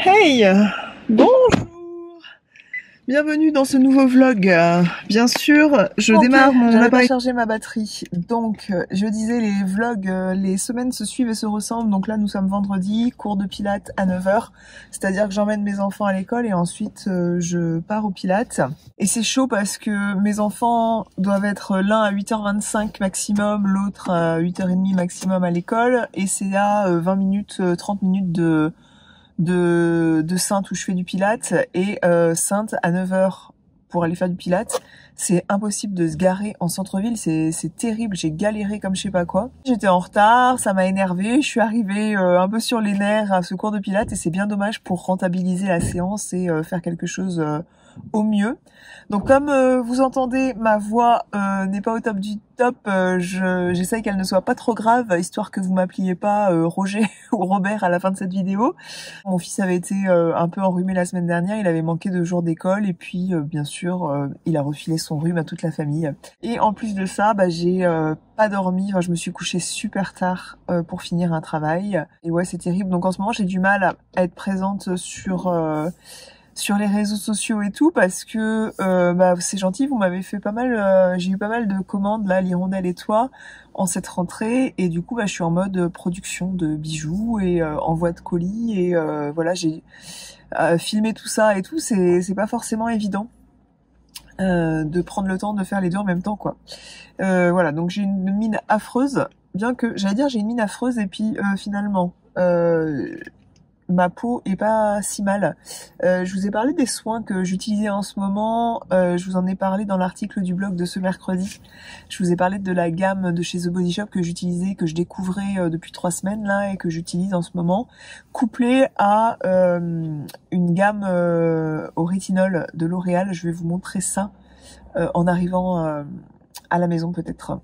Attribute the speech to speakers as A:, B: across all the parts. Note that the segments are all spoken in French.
A: Hey, bonjour, bienvenue dans ce nouveau vlog. Bien sûr, je démarre mon appareil. Charger ma batterie. Donc, je disais, les vlogs, les semaines se suivent et se ressemblent. Donc là, nous sommes vendredi, cours de pilates à 9 h. C'est-à-dire que j'emmène mes enfants à l'école et ensuite je pars au pilates. Et c'est chaud parce que mes enfants doivent être l'un à 8h25 maximum, l'autre à 8h30 maximum à l'école. Et c'est à 20 minutes, 30 minutes de Sainte où je fais du pilates et Sainte à 9 h pour aller faire du pilates. C'est impossible de se garer en centre-ville, c'est terrible, j'ai galéré comme je sais pas quoi. J'étais en retard, ça m'a énervé, je suis arrivée un peu sur les nerfs à ce cours de pilates et c'est bien dommage pour rentabiliser la séance et faire quelque chose au mieux. Donc comme vous entendez, ma voix n'est pas au top du top, j'essaye qu'elle ne soit pas trop grave, histoire que vous m'appeliez pas Roger ou Robert à la fin de cette vidéo. Mon fils avait été un peu enrhumé la semaine dernière, il avait manqué de jours d'école et puis bien sûr il a refilé son rhume à toute la famille. Et en plus de ça, j'ai pas dormi, enfin, je me suis couchée super tard pour finir un travail. Et ouais, c'est terrible, donc en ce moment j'ai du mal à être présente sur les réseaux sociaux et tout parce que c'est gentil, vous m'avez fait pas mal, j'ai eu pas mal de commandes là, l'Hirondelle et toi, en cette rentrée et du coup je suis en mode production de bijoux et envoi de colis et voilà, j'ai filmé tout ça et tout, c'est pas forcément évident de prendre le temps de faire les deux en même temps quoi. Voilà, donc j'ai une mine affreuse, bien que j'allais dire j'ai une mine affreuse et puis finalement ma peau est pas si mal. Je vous ai parlé des soins que j'utilisais en ce moment. Je vous en ai parlé dans l'article du blog de ce mercredi. Je vous ai parlé de la gamme de chez The Body Shop que j'utilisais, que je découvrais depuis 3 semaines là et que j'utilise en ce moment, couplée à une gamme au rétinol de L'Oréal. Je vais vous montrer ça en arrivant à la maison peut-être.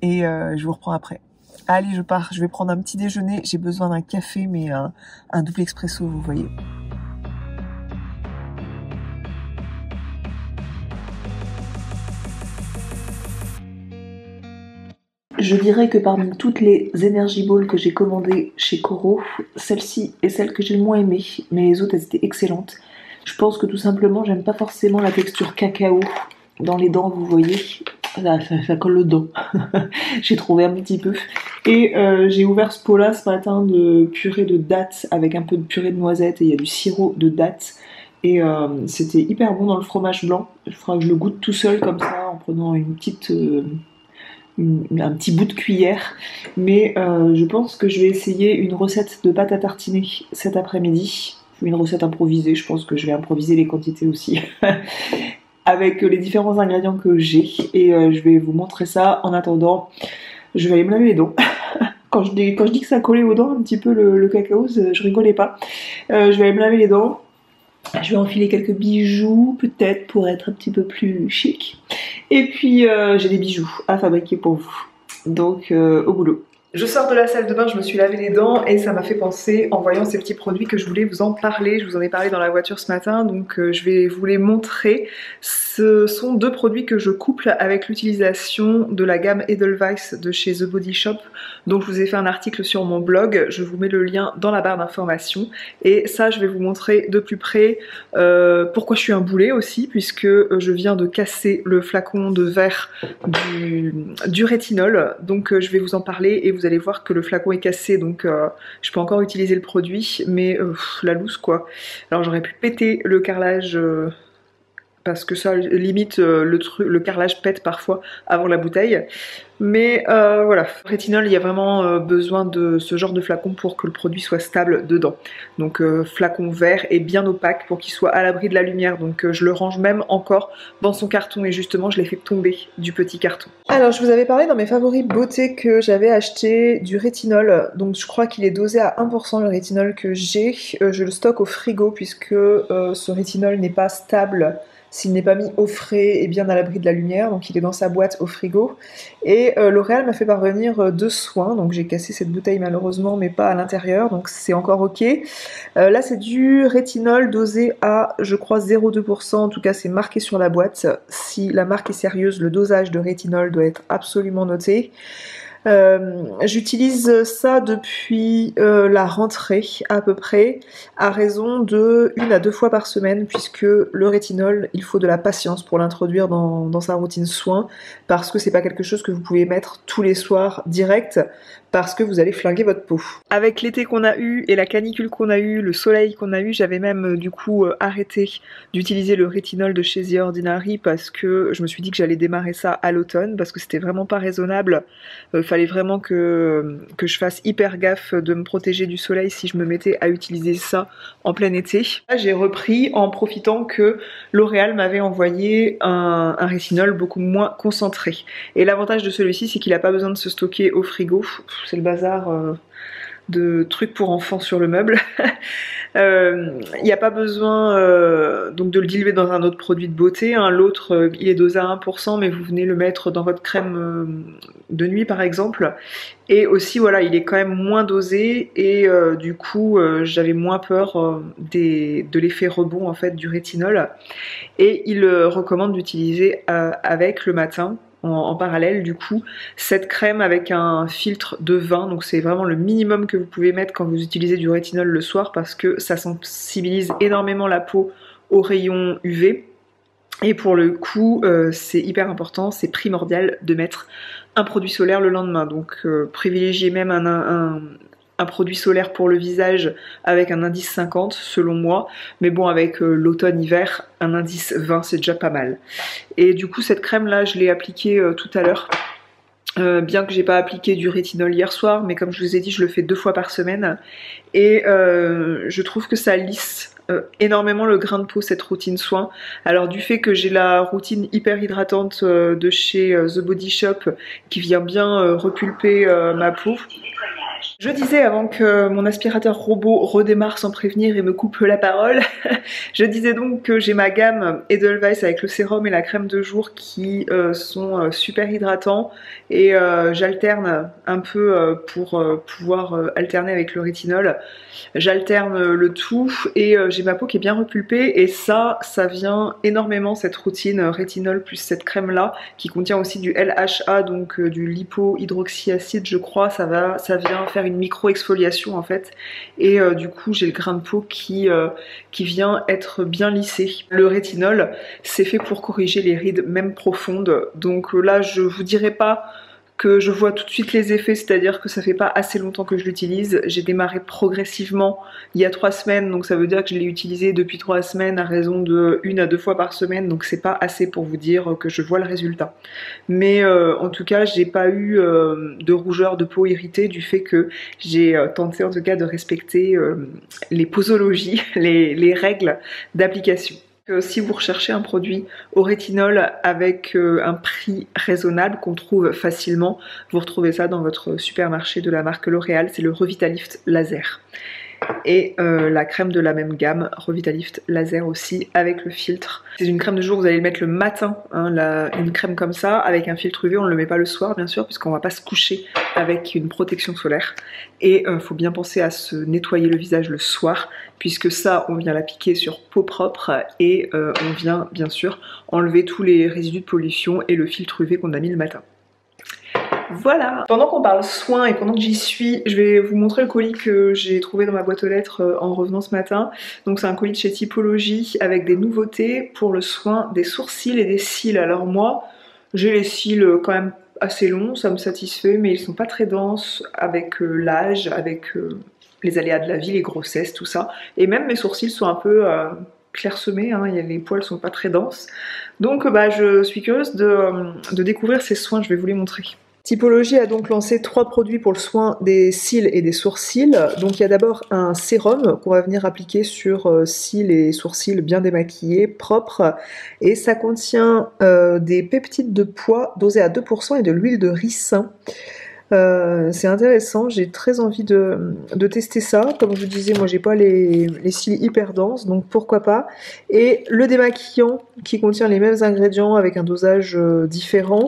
A: Et je vous reprends après. Allez, je pars, je vais prendre un petit déjeuner, j'ai besoin d'un café, mais un double expresso, vous voyez. Je dirais que parmi toutes les Energy Balls que j'ai commandées chez Coro, celle-ci est celle que j'ai le moins aimée, mais les autres elles étaient excellentes. Je pense que tout simplement j'aime pas forcément la texture cacao dans les dents, vous voyez. Ça colle aux dents. J'ai trouvé un petit peu. Et j'ai ouvert ce pot-là ce matin de purée de dattes avec un peu de purée de noisettes et il y a du sirop de dattes. Et c'était hyper bon dans le fromage blanc. Il faudra que je le goûte tout seul comme ça en prenant une petite, un petit bout de cuillère. Mais je pense que je vais essayer une recette de pâte à tartiner cet après-midi. Une recette improvisée, je pense que je vais improviser les quantités aussi. Avec les différents ingrédients que j'ai et je vais vous montrer ça. En attendant, je vais aller me laver les dents. Quand je dis que ça collait aux dents un petit peu le cacao, je rigolais pas. Je vais aller me laver les dents. Je vais enfiler quelques bijoux peut-être pour être un petit peu plus chic. Et puis j'ai des bijoux à fabriquer pour vous. Donc au boulot. Je sors de la salle de bain, je me suis lavé les dents et ça m'a fait penser en voyant ces petits produits que je voulais vous en parler. Je vous en ai parlé dans la voiture ce matin, donc je vais vous les montrer. Ce sont 2 produits que je couple avec l'utilisation de la gamme Edelweiss de chez The Body Shop, dont je vous ai fait un article sur mon blog. Je vous mets le lien dans la barre d'informations. Et ça, je vais vous montrer de plus près pourquoi je suis un boulet aussi, puisque je viens de casser le flacon de verre du rétinol. Donc je vais vous en parler et vous allez voir que le flacon est cassé, donc je peux encore utiliser le produit, mais la loose quoi. Alors j'aurais pu péter le carrelage parce que ça limite le carrelage pète parfois avant la bouteille. Mais voilà, rétinol, il y a vraiment besoin de ce genre de flacon pour que le produit soit stable dedans. Donc flacon vert et bien opaque pour qu'il soit à l'abri de la lumière. Donc je le range même encore dans son carton et justement je l'ai fait tomber du petit carton. Alors je vous avais parlé dans mes favoris beauté que j'avais acheté du rétinol. Donc je crois qu'il est dosé à 1% le rétinol que j'ai. Je le stocke au frigo puisque ce rétinol n'est pas stable s'il n'est pas mis au frais et bien à l'abri de la lumière, donc il est dans sa boîte au frigo. Et L'Oréal m'a fait parvenir 2 soins, donc j'ai cassé cette bouteille malheureusement, mais pas à l'intérieur, donc c'est encore ok. Là c'est du rétinol dosé à, je crois, 0,2%, en tout cas c'est marqué sur la boîte. Si la marque est sérieuse, le dosage de rétinol doit être absolument noté. J'utilise ça depuis la rentrée à peu près, à raison de 1 à 2 fois par semaine, puisque le rétinol, il faut de la patience pour l'introduire dans sa routine soin, parce que c'est pas quelque chose que vous pouvez mettre tous les soirs direct, parce que vous allez flinguer votre peau. Avec l'été qu'on a eu et la canicule qu'on a eu, le soleil qu'on a eu, j'avais même du coup arrêté d'utiliser le rétinol de chez The Ordinary parce que je me suis dit que j'allais démarrer ça à l'automne parce que c'était vraiment pas raisonnable. Fallait vraiment que je fasse hyper gaffe de me protéger du soleil si je me mettais à utiliser ça en plein été. Là, j'ai repris en profitant que L'Oréal m'avait envoyé un rétinol beaucoup moins concentré. Et l'avantage de celui-ci, c'est qu'il n'a pas besoin de se stocker au frigo. C'est le bazar de trucs pour enfants sur le meuble. Il n'y a pas besoin donc de le diluer dans un autre produit de beauté, hein. L'autre il est dosé à 1%, mais vous venez le mettre dans votre crème de nuit par exemple. Et aussi voilà, il est quand même moins dosé et du coup j'avais moins peur de l'effet rebond en fait du rétinol. Et il recommande d'utiliser avec le matin en parallèle du coup cette crème avec un filtre de 20, donc c'est vraiment le minimum que vous pouvez mettre quand vous utilisez du rétinol le soir parce que ça sensibilise énormément la peau aux rayons UV. Et pour le coup c'est hyper important, c'est primordial de mettre un produit solaire le lendemain, donc privilégiez même un produit solaire pour le visage avec un indice 50 selon moi, mais bon avec l'automne-hiver, un indice 20 c'est déjà pas mal. Et du coup cette crème là je l'ai appliquée tout à l'heure, bien que j'ai pas appliqué du rétinol hier soir, mais comme je vous ai dit je le fais 2 fois par semaine et je trouve que ça lisse énormément le grain de peau cette routine soin. Alors du fait que j'ai la routine hyper hydratante de chez The Body Shop qui vient bien repulper ma peau. Je disais avant que mon aspirateur robot redémarre sans prévenir et me coupe la parole, je disais donc que j'ai ma gamme Edelweiss avec le sérum et la crème de jour qui sont super hydratants et j'alterne un peu pour pouvoir alterner avec le rétinol. J'alterne le tout et j'ai ma peau qui est bien repulpée et ça vient énormément cette routine rétinol plus cette crème là qui contient aussi du LHA, donc du lipohydroxyacide je crois, ça vient faire une micro-exfoliation en fait et du coup j'ai le grain de peau qui vient être bien lissé. Le rétinol c'est fait pour corriger les rides même profondes, donc là je vous dirai pas que je vois tout de suite les effets, c'est-à-dire que ça fait pas assez longtemps que je l'utilise. J'ai démarré progressivement il y a 3 semaines, donc ça veut dire que je l'ai utilisé depuis 3 semaines à raison de 1 à 2 fois par semaine, donc c'est pas assez pour vous dire que je vois le résultat. Mais en tout cas, j'ai pas eu de rougeur de peau irritée du fait que j'ai tenté en tout cas de respecter les posologies, les règles d'application. Si vous recherchez un produit au rétinol avec un prix raisonnable qu'on trouve facilement, vous retrouvez ça dans votre supermarché de la marque L'Oréal, c'est le Revitalift Laser. Et la crème de la même gamme, Revitalift Laser aussi, avec le filtre. C'est une crème de jour, vous allez le mettre le matin, hein, une crème comme ça, avec un filtre UV, on ne le met pas le soir bien sûr, puisqu'on ne va pas se coucher avec une protection solaire. Et faut bien penser à se nettoyer le visage le soir, puisque ça, on vient l'appliquer sur peau propre, et on vient bien sûr enlever tous les résidus de pollution et le filtre UV qu'on a mis le matin. Voilà. Pendant qu'on parle soins et pendant que j'y suis, je vais vous montrer le colis que j'ai trouvé dans ma boîte aux lettres en revenant ce matin. Donc c'est un colis de chez Typologie avec des nouveautés pour le soin des sourcils et des cils. Alors moi, j'ai les cils quand même assez longs, ça me satisfait, mais ils sont pas très denses avec l'âge, avec les aléas de la vie, les grossesses, tout ça. Et même mes sourcils sont un peu clairsemés, hein, les poils sont pas très denses. Donc je suis curieuse de découvrir ces soins, je vais vous les montrer. Typologie a donc lancé 3 produits pour le soin des cils et des sourcils. Donc il y a d'abord un sérum qu'on va venir appliquer sur cils et sourcils bien démaquillés, propres. Et ça contient des peptides de pois dosés à 2% et de l'huile de ricin. C'est intéressant, j'ai très envie de tester ça. Comme je vous disais, moi j'ai pas les cils hyper denses, donc pourquoi pas. Et le démaquillant qui contient les mêmes ingrédients avec un dosage différent,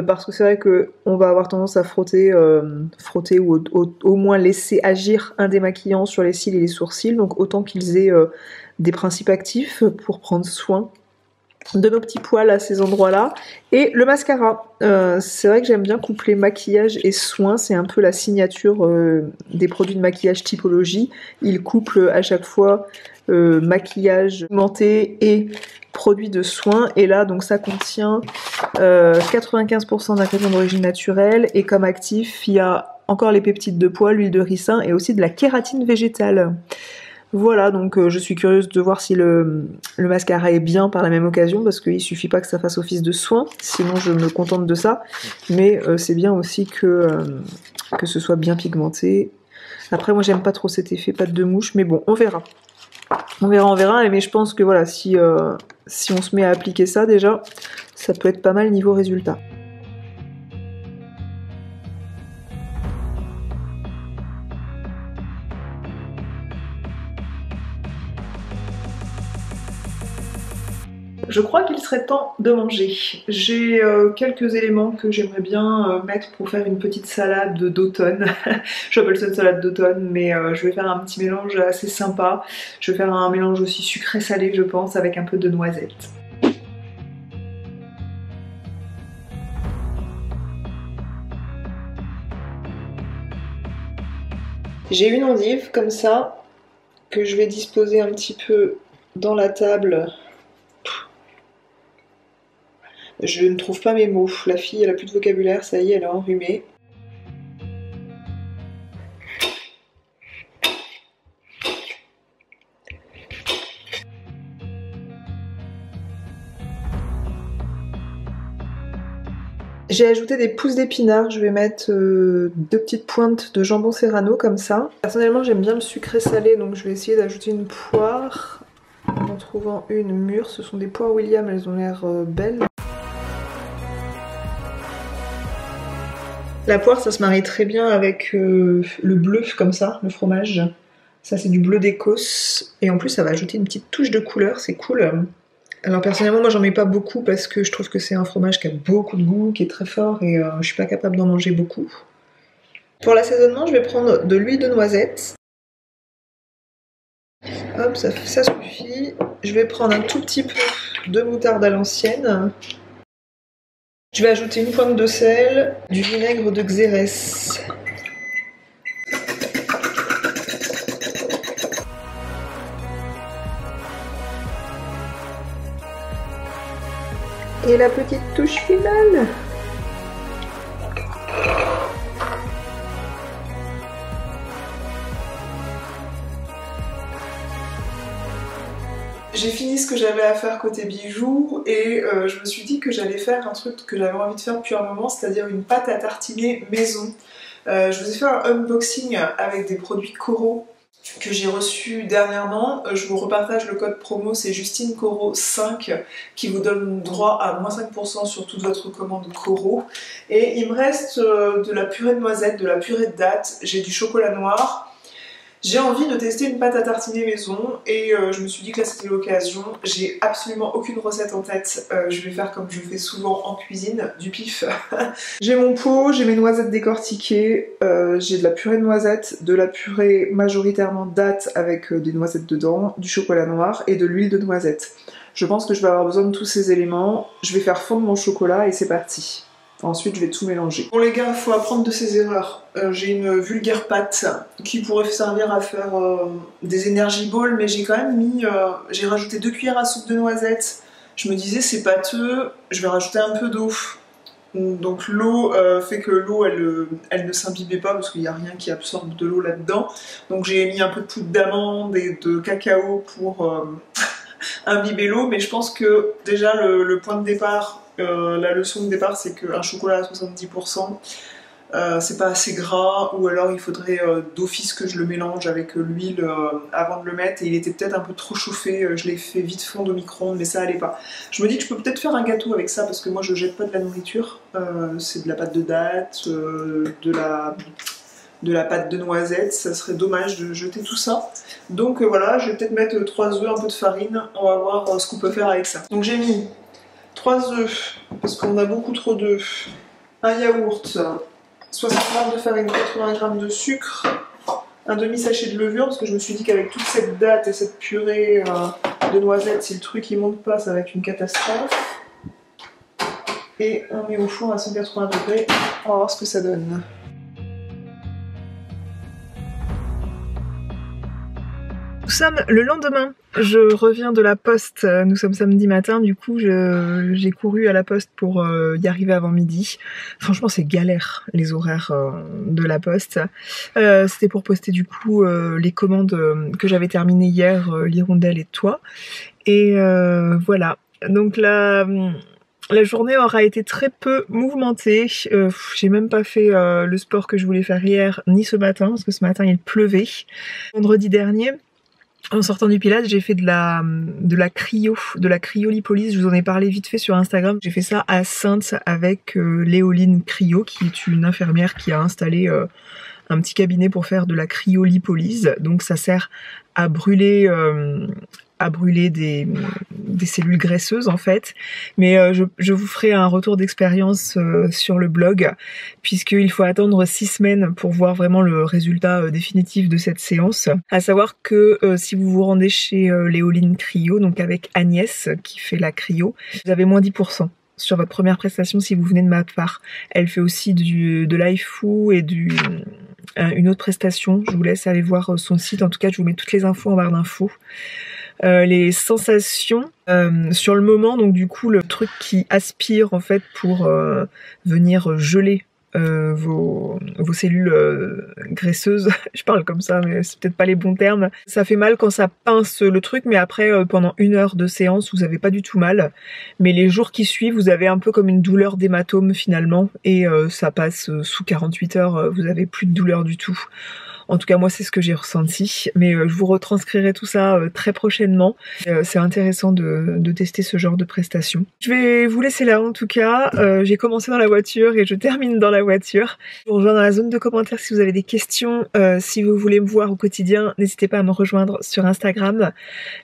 A: parce que c'est vrai qu'on va avoir tendance à frotter ou au moins laisser agir un démaquillant sur les cils et les sourcils, donc autant qu'ils aient des principes actifs pour prendre soin de nos petits poils à ces endroits-là. Et le mascara. C'est vrai que j'aime bien coupler maquillage et soins. C'est un peu la signature des produits de maquillage Typologie. Ils couplent à chaque fois maquillage pigmenté et produits de soins. Et là, donc ça contient 95% d'ingrédients d'origine naturelle. Et comme actif, il y a encore les peptides de poils, l'huile de ricin et aussi de la kératine végétale. Voilà, donc je suis curieuse de voir si le mascara est bien par la même occasion, parce qu'il suffit pas que ça fasse office de soin, sinon je me contente de ça. Mais c'est bien aussi que ce soit bien pigmenté. Après, moi j'aime pas trop cet effet pâte de mouche, mais bon, on verra. On verra, mais je pense que voilà, si on se met à appliquer ça déjà, ça peut être pas mal niveau résultat. Je crois qu'il serait temps de manger. J'ai quelques éléments que j'aimerais bien mettre pour faire une petite salade d'automne. J'appelle ça une salade d'automne, mais je vais faire un petit mélange assez sympa. Je vais faire un mélange aussi sucré-salé, je pense, avec un peu de noisettes. J'ai une endive comme ça, que je vais disposer un petit peu dans la table. Je ne trouve pas mes mots. La fille, elle a plus de vocabulaire, ça y est, elle est enrhumée. J'ai ajouté des pousses d'épinards, je vais mettre 2 petites pointes de jambon serrano comme ça. Personnellement j'aime bien le sucré salé, donc je vais essayer d'ajouter une poire en trouvant une mûre. Ce sont des poires William, elles ont l'air belles. La poire ça se marie très bien avec le bleu comme ça, le fromage. Ça c'est du bleu d'Écosse et en plus ça va ajouter une petite touche de couleur, c'est cool. Alors personnellement moi j'en mets pas beaucoup parce que je trouve que c'est un fromage qui a beaucoup de goût, qui est très fort et je suis pas capable d'en manger beaucoup. Pour l'assaisonnement je vais prendre de l'huile de noisette. Hop, ça suffit. Je vais prendre un tout petit peu de moutarde à l'ancienne. Je vais ajouter une pointe de sel, du vinaigre de Xérès. Et la petite touche finale. J'ai fini ce que j'avais à faire côté bijoux et je me suis dit que j'allais faire un truc que j'avais envie de faire depuis un moment, c'est-à-dire une pâte à tartiner maison. Je vous ai fait un unboxing avec des produits Coro que j'ai reçu dernièrement. Je vous repartage le code promo, c'est JustineCoro5 qui vous donne droit à moins 5% sur toute votre commande Coro. Et il me reste de la purée de noisettes, de la purée de dattes, j'ai du chocolat noir. J'ai envie de tester une pâte à tartiner maison et je me suis dit que là c'était l'occasion. J'ai absolument aucune recette en tête, je vais faire comme je fais souvent en cuisine, du pif. J'ai mon pot, j'ai mes noisettes décortiquées, j'ai de la purée de noisettes, de la purée majoritairement dattes avec des noisettes dedans, du chocolat noir et de l'huile de noisette. Je pense que je vais avoir besoin de tous ces éléments, je vais faire fondre mon chocolat et c'est parti. Ensuite, je vais tout mélanger. Bon les gars, il faut apprendre de ses erreurs. J'ai une vulgaire pâte qui pourrait servir à faire des energy balls, mais j'ai quand même mis... j'ai rajouté 2 cuillères à soupe de noisettes. Je me disais, c'est pâteux, je vais rajouter un peu d'eau. Donc l'eau fait que l'eau, elle ne s'imbibait pas parce qu'il n'y a rien qui absorbe de l'eau là-dedans. Donc j'ai mis un peu de poudre d'amande et de cacao pour imbiber l'eau, mais je pense que déjà le point de départ... la leçon de départ c'est qu'un chocolat à 70% c'est pas assez gras, ou alors il faudrait d'office que je le mélange avec l'huile avant de le mettre, et il était peut-être un peu trop chauffé, je l'ai fait vite fondre au micro-ondes mais ça allait pas. Je me dis que je peux peut-être faire un gâteau avec ça parce que moi je jette pas de la nourriture, c'est de la pâte de dattes, de la pâte de noisettes, ça serait dommage de jeter tout ça. Donc voilà, je vais peut-être mettre 3 œufs, un peu de farine, on va voir ce qu'on peut faire avec ça. Donc j'ai mis 3 œufs, parce qu'on a beaucoup trop d'œufs, un yaourt, 60 g de farine, 80 g de sucre, un demi-sachet de levure, parce que je me suis dit qu'avec toute cette date et cette purée, de noisettes, si le truc il monte pas, ça va être une catastrophe. Et on met au four à 180 degrés, on va voir ce que ça donne. Nous sommes le lendemain, je reviens de la poste, nous sommes samedi matin, du coup j'ai couru à la poste pour y arriver avant midi. Franchement c'est galère les horaires de la poste. C'était pour poster du coup les commandes que j'avais terminées hier, l'hirondelle et toi. Et voilà, donc la journée aura été très peu mouvementée, j'ai même pas fait le sport que je voulais faire hier ni ce matin, parce que ce matin il pleuvait. Vendredi dernier, en sortant du Pilates, j'ai fait de la cryolipolyse. Je vous en ai parlé vite fait sur Instagram. J'ai fait ça à Saintes avec Léoline Cryo, qui est une infirmière qui a installé un petit cabinet pour faire de la cryolipolyse. Donc ça sert à brûler des cellules graisseuses en fait, mais je vous ferai un retour d'expérience sur le blog, puisqu'il faut attendre 6 semaines pour voir vraiment le résultat définitif de cette séance. À savoir que si vous vous rendez chez Léoline Cryo, donc avec Agnès qui fait la cryo, vous avez moins 10% sur votre première prestation si vous venez de ma part. Elle fait aussi de l'AIFU et une autre prestation. Je vous laisse aller voir son site, en tout cas je vous mets toutes les infos en barre d'infos. Les sensations sur le moment, donc du coup le truc qui aspire en fait pour venir geler vos cellules graisseuses, je parle comme ça mais c'est peut-être pas les bons termes. Ça fait mal quand ça pince le truc, mais après pendant 1 heure de séance vous avez pas du tout mal, mais les jours qui suivent vous avez un peu comme une douleur d'hématome finalement, et ça passe sous 48 heures, vous avez plus de douleur du tout. En tout cas moi c'est ce que j'ai ressenti, mais je vous retranscrirai tout ça très prochainement. C'est intéressant de tester ce genre de prestations. Je vais vous laisser là en tout cas, j'ai commencé dans la voiture et je termine dans la voiture. Je vous rejoins dans la zone de commentaires si vous avez des questions, si vous voulez me voir au quotidien, n'hésitez pas à me rejoindre sur Instagram.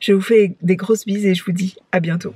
A: Je vous fais des grosses bises et je vous dis à bientôt.